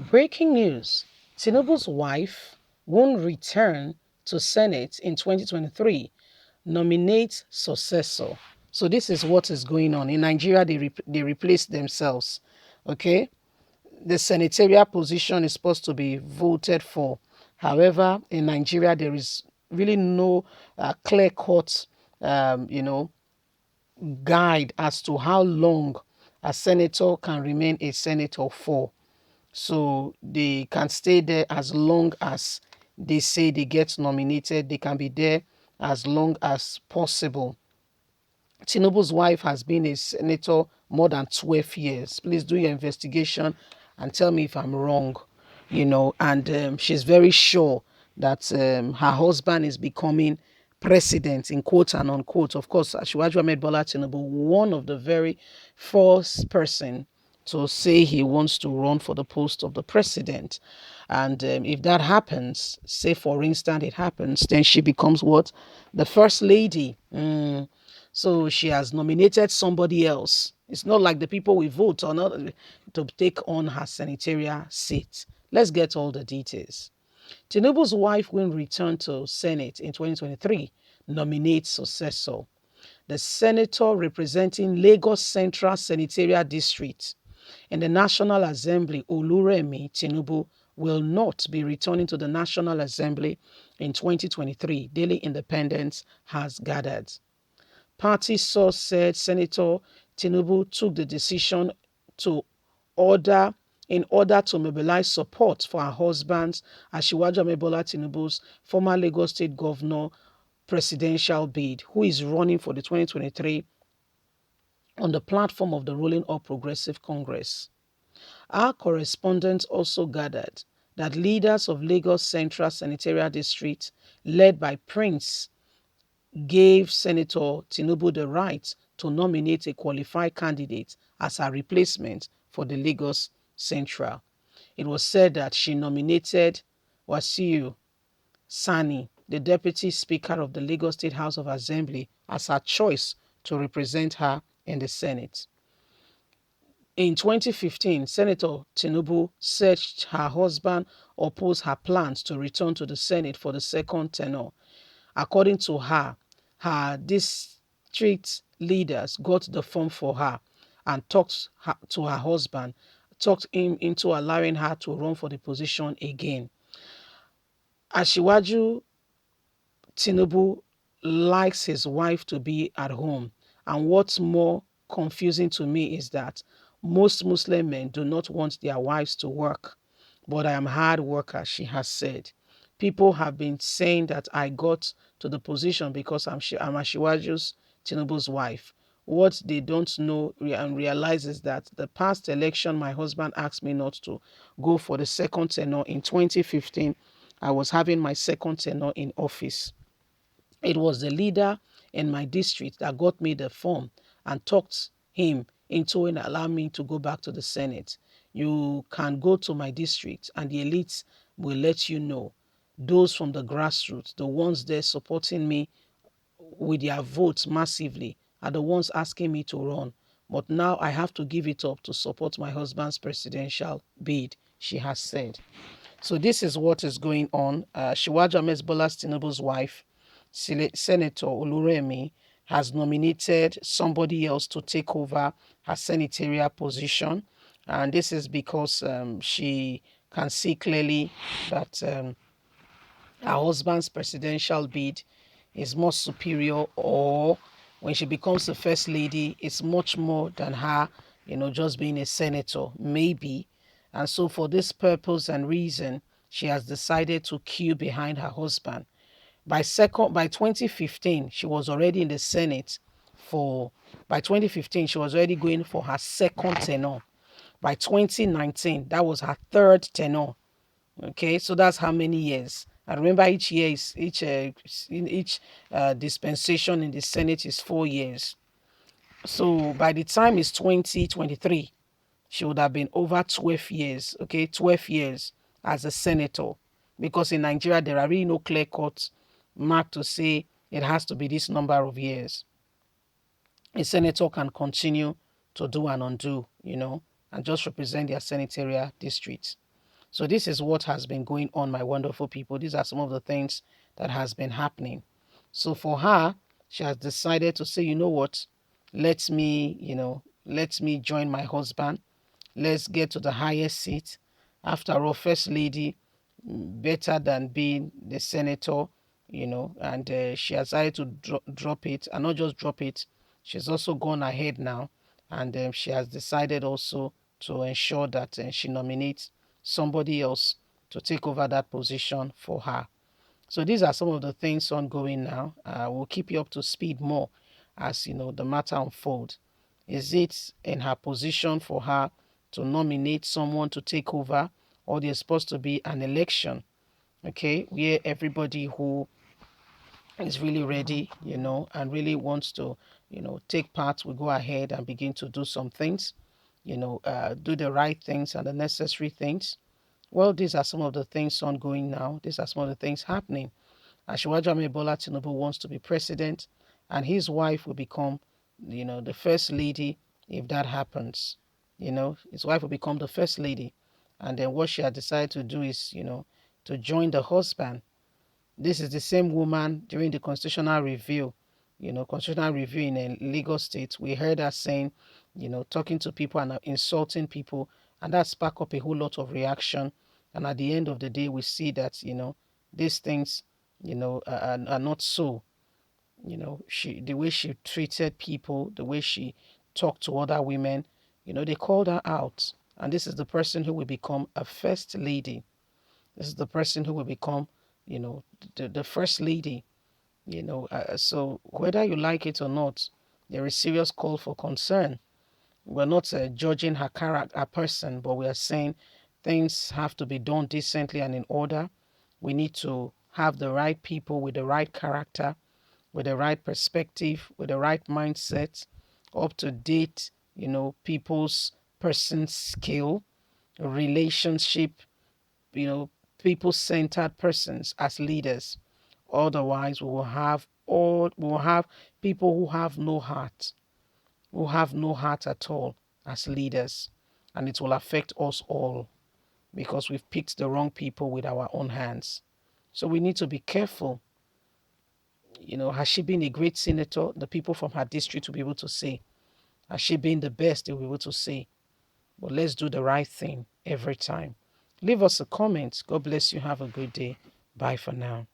Breaking news. Tinubu's wife won't return to Senate in 2023. Nominate successor. So this is what is going on. In Nigeria, they replace themselves. Okay? The senatorial position is supposed to be voted for. However, in Nigeria, there is really no clear-cut, you know, guide as to how long a senator can remain a senator for. So they can stay there as long as they say they get nominated. They can be there as long as possible. Tinubu's wife has been a senator more than 12 years. Please do your investigation and tell me if I'm wrong. And she's very sure that her husband is becoming president, in quote and unquote. Of course, Asiwaju Ahmed Bola Tinubu, one of the very first person to say he wants to run for the post of the president. And if that happens, say for instance it happens, then she becomes what? The first lady. So she has nominated somebody else. It's not like the people we vote or not to take on her senatorial seat. Let's get all the details. Tinubu's wife will return to Senate in 2023, nominate successor. The senator representing Lagos Central Senatorial District in the National Assembly, Oluremi Tinubu, will not be returning to the National Assembly in 2023, Daily Independence has gathered. Party source said Senator Tinubu took the decision to order in order to mobilize support for her husband, Asiwaju Amebola Tinubu's former Lagos State Governor presidential bid, who is running for the 2023 on the platform of the ruling All Progressive Congress. Our correspondent also gathered that leaders of Lagos Central Senatorial District, led by Prince, gave Senator Tinubu the right to nominate a qualified candidate as her replacement for the Lagos Central. It was said that she nominated Wasiu Sani, the Deputy Speaker of the Lagos State House of Assembly, as her choice to represent her in the Senate. In 2015, Senator Tinubu said her husband opposed her plans to return to the Senate for the second tenure. According to her, her district leaders got the form for her and to her husband, talked him into allowing her to run for the position again. Asiwaju Tinubu likes his wife to be at home. And what's more confusing to me is that most Muslim men do not want their wives to work. But I am a hard worker, she has said. People have been saying that I got to the position because I'm Asiwaju's Tinubu's wife. What they don't know and realize is that the past election, my husband asked me not to go for the second tenure in 2015. I was having my second tenure in office. It was the leader in my district that got me the form and talked him into and allowing me to go back to the Senate. You can go to my district and the elites will let you know. Those from the grassroots, the ones there supporting me with their votes massively, are the ones asking me to run. But now I have to give it up to support my husband's presidential bid, she has said. So this is what is going on. Shiwaju Ahmed Bola Tinubu's wife, Senator Oluremi, has nominated somebody else to take over her senatorial position. And this is because she can see clearly that her husband's presidential bid is more superior, or when she becomes the first lady, it's much more than her, just being a senator, maybe. And so for this purpose and reason, she has decided to queue behind her husband. By 2015, she was already in the Senate by 2015, she was already going for her second tenure. By 2019, that was her third tenure. Okay, so that's how many years. And remember, each year is each dispensation in the Senate is 4 years. So by the time it's 2023, she would have been over 12 years. Okay, 12 years as a senator, because in Nigeria there are really no clear-cut mark to say it has to be this number of years. A senator can continue to do and undo, and just represent their senatorial districts. So this is what has been going on, my wonderful people. These are some of the things that has been happening. So for her, she has decided to say, you know what, let me join my husband. Let's get to the highest seat. After all, first lady, better than being the senator, and she has decided to drop it, and not just drop it, she's also gone ahead now, and she has decided also to ensure that she nominates somebody else to take over that position for her. So these are some of the things ongoing now. We'll keep you up to speed more as the matter unfolds. Is it in her position for her to nominate someone to take over, or there's supposed to be an election, okay, where everybody who is really ready, and really wants to, take part will go ahead and begin to do some things, do the right things and the necessary things. Well, these are some of the things ongoing now. These are some of the things happening. Asiwaju Bola Tinubu wants to be president, and his wife will become, the first lady if that happens. His wife will become the first lady, and then what she had decided to do is, to join the husband. This is the same woman during the constitutional review in a Lagos state. We heard her saying, talking to people and insulting people, and that sparked up a whole lot of reaction. And at the end of the day, we see that, these things, are not so. The way she treated people, the way she talked to other women, they called her out. And this is the person who will become a first lady. This is the person who will become, the first lady. So whether you like it or not, there is serious call for concern. We're not judging her character, her person, but we are saying things have to be done decently and in order. We need to have the right people with the right character, with the right perspective, with the right mindset, up to date, people's person skill, relationship, people-centered persons as leaders. Otherwise, we will have people who have no heart at all as leaders, and it will affect us all because we've picked the wrong people with our own hands. So we need to be careful. Has she been a great senator? The people from her district will be able to say. Has she been the best? They'll be able to say. But let's do the right thing every time. Leave us a comment. God bless you. Have a good day. Bye for now.